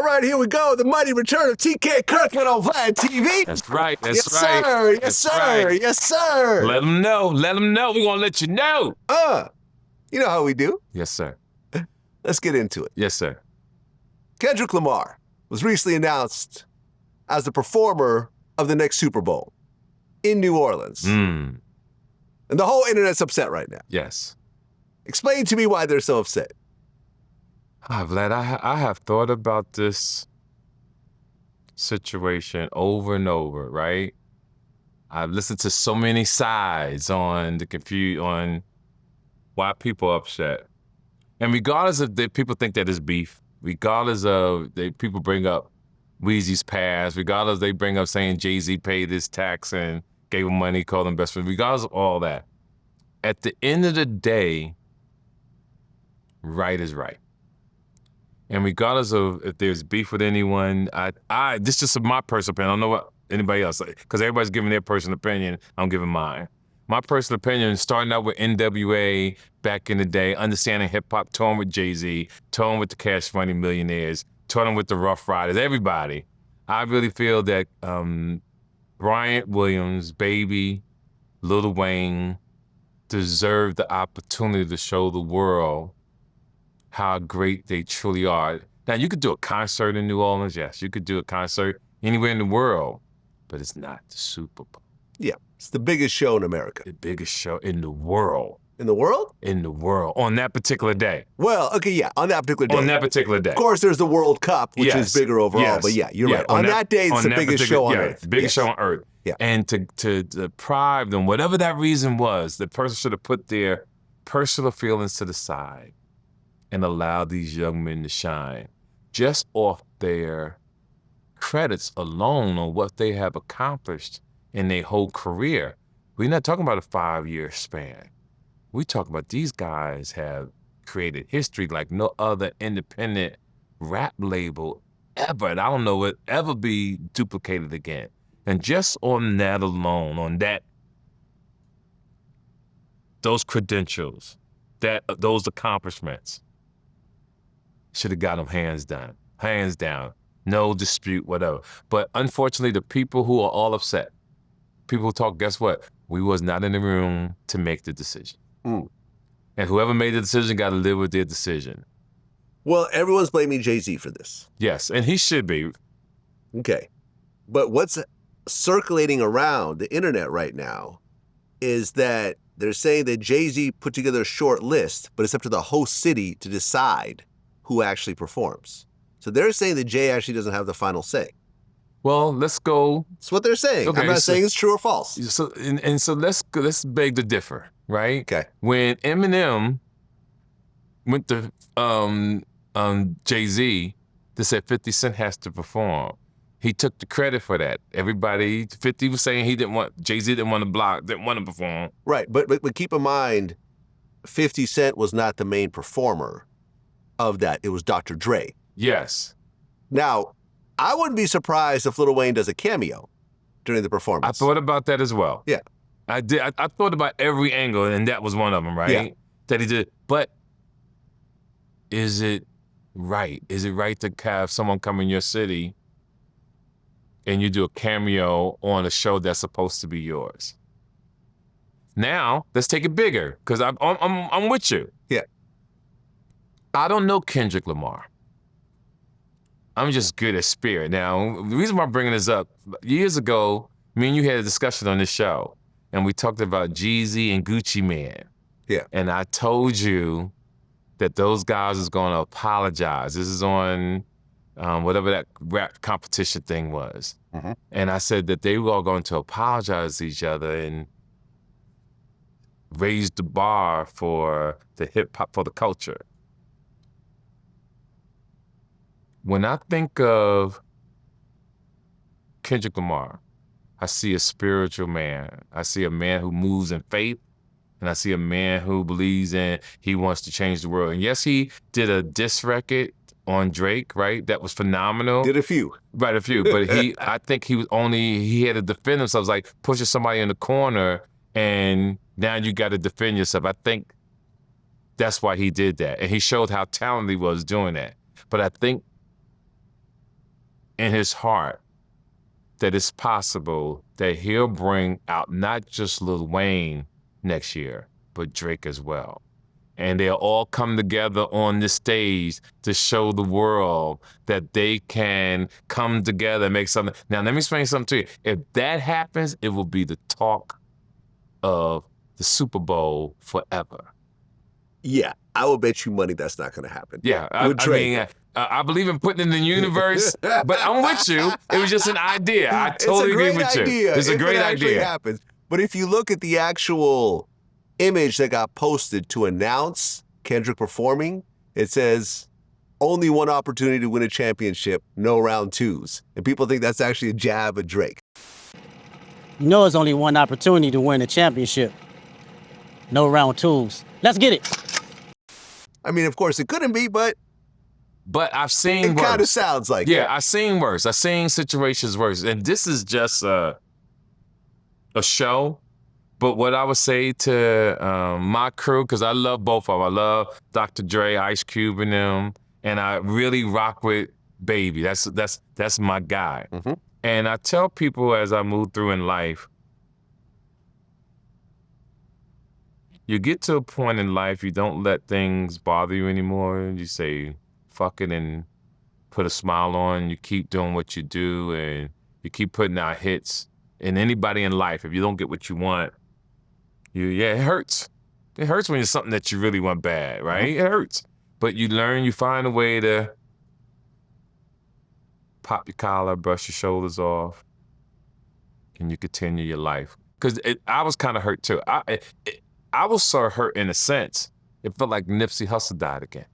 right, here we go. The mighty return of TK Kirkland on Vlad TV. That's right. That's Yes, right. sir. Yes, That's sir. right. Yes, sir. Let them know. Let them know. We're going to let you know. You know how we do. Yes, sir. Let's get into it. Yes, sir. Kendrick Lamar was recently announced as the performer of the next Super Bowl in New Orleans. And the whole internet's upset right now. Yes. Explain to me why they're so upset. Vlad, I have thought about this situation over and over, right? I've listened to so many sides on on why people are upset. And regardless of people think that it's beef, regardless of people bring up Weezy's past, regardless they bring up saying Jay-Z paid this tax and gave him money, called him best friend, regardless of all that, at the end of the day, right is right. And regardless of if there's beef with anyone, this is just my personal opinion. I don't know what anybody else, because everybody's giving their personal opinion. I'm giving mine. My personal opinion, starting out with NWA back in the day, understanding hip hop, touring with Jay-Z, touring with the Cash Money Millionaires, touring with the Rough Riders, everybody. I really feel that Bryant Williams, Baby, Lil Wayne deserve the opportunity to show the world how great they truly are. Now, you could do a concert in New Orleans, yes. You could do a concert anywhere in the world, but it's not the Super Bowl. Yeah, it's the biggest show in America. The biggest show in the world. In the world? In the world, on that particular day. Well, okay, yeah, on that particular day. On that particular day. Of course, there's the World Cup, which is bigger overall, yes. but yeah, you're right. On that day, it's the biggest show on Earth. The biggest show on Earth. Yeah. And to deprive them, whatever that reason was, the person should have put their personal feelings to the side and allowed these young men to shine just off their credits alone on what they have accomplished in their whole career. We're not talking about a 5-year span. We talk about these guys have created history like no other independent rap label ever, and I don't know it ever be duplicated again. And just on that alone, on those credentials, those accomplishments, should have got them hands down, no dispute, whatever. But unfortunately, the people who are all upset, people who talk, guess what? We was not in the room to make the decision. And whoever made the decision got to live with their decision. Well, everyone's blaming Jay-Z for this. Yes, and he should be. Okay. But what's circulating around the internet right now is that they're saying that Jay-Z put together a short list, but it's up to the host city to decide who actually performs. So they're saying that Jay actually doesn't have the final say. Well, let's go. That's what they're saying. Okay, I'm not saying it's true or false. So so let's beg to differ, right? Okay. When Eminem went to Jay-Z, they said 50 Cent has to perform. He took the credit for that. 50 was saying Jay-Z didn't want to perform. Right, but keep in mind, 50 Cent was not the main performer of that. It was Dr. Dre. Yes. Now, I wouldn't be surprised if Lil Wayne does a cameo during the performance. I thought about that as well. Yeah. I did. I thought about every angle, and that was one of them, right? Yeah. That he did. But is it right? Is it right to have someone come in your city and you do a cameo on a show that's supposed to be yours? Now, let's take it bigger, because I'm with you. Yeah. I don't know Kendrick Lamar. I'm just good at spirit. Now, the reason why I'm bringing this up, years ago, me and you had a discussion on this show, and we talked about Jeezy and Gucci Mane. Yeah. And I told you that those guys is going to apologize. This is on whatever that rap competition thing was. Mm-hmm. And I said that they were all going to apologize to each other and raise the bar for the hip hop, for the culture. When I think of Kendrick Lamar, I see a spiritual man. I see a man who moves in faith, and I see a man who believes he wants to change the world. And yes, he did a diss record on Drake, right? That was phenomenal. Did a few. Right, a few. But I think he had to defend himself. It's like pushing somebody in the corner, and now you got to defend yourself. I think that's why he did that. And he showed how talented he was doing that. But I think in his heart that it's possible that he'll bring out not just Lil Wayne next year, but Drake as well. And they'll all come together on this stage to show the world that they can come together and make something. Now, let me explain something to you. If that happens, it will be the talk of the Super Bowl forever. Yeah, I will bet you money that's not going to happen. Yeah, I mean, I believe in putting it in the universe, but I'm with you. It was just an idea. I totally agree with you. It's a great idea. Happens. But if you look at the actual image that got posted to announce Kendrick performing, it says, only one opportunity to win a championship, no round twos. And people think that's actually a jab at Drake. You know it's only one opportunity to win a championship. No round twos. Let's get it. I mean, of course, it couldn't be, but I've seen worse. It kind of sounds like Yeah, I've seen worse. I've seen situations worse. And this is just a show. But what I would say to my crew, because I love both of them. I love Dr. Dre, Ice Cube, and them. And I really rock with Baby. That's my guy. Mm-hmm. And I tell people as I move through in life, you get to a point in life, you don't let things bother you anymore. You say, fuck it, and put a smile on. You keep doing what you do, and you keep putting out hits. And anybody in life, if you don't get what you want, it hurts. It hurts when it's something that you really want bad, right? Mm-hmm. It hurts. But you learn, you find a way to pop your collar, brush your shoulders off, and you continue your life. Because I was kind of hurt too. I was sort of hurt in a sense. It felt like Nipsey Hussle died again.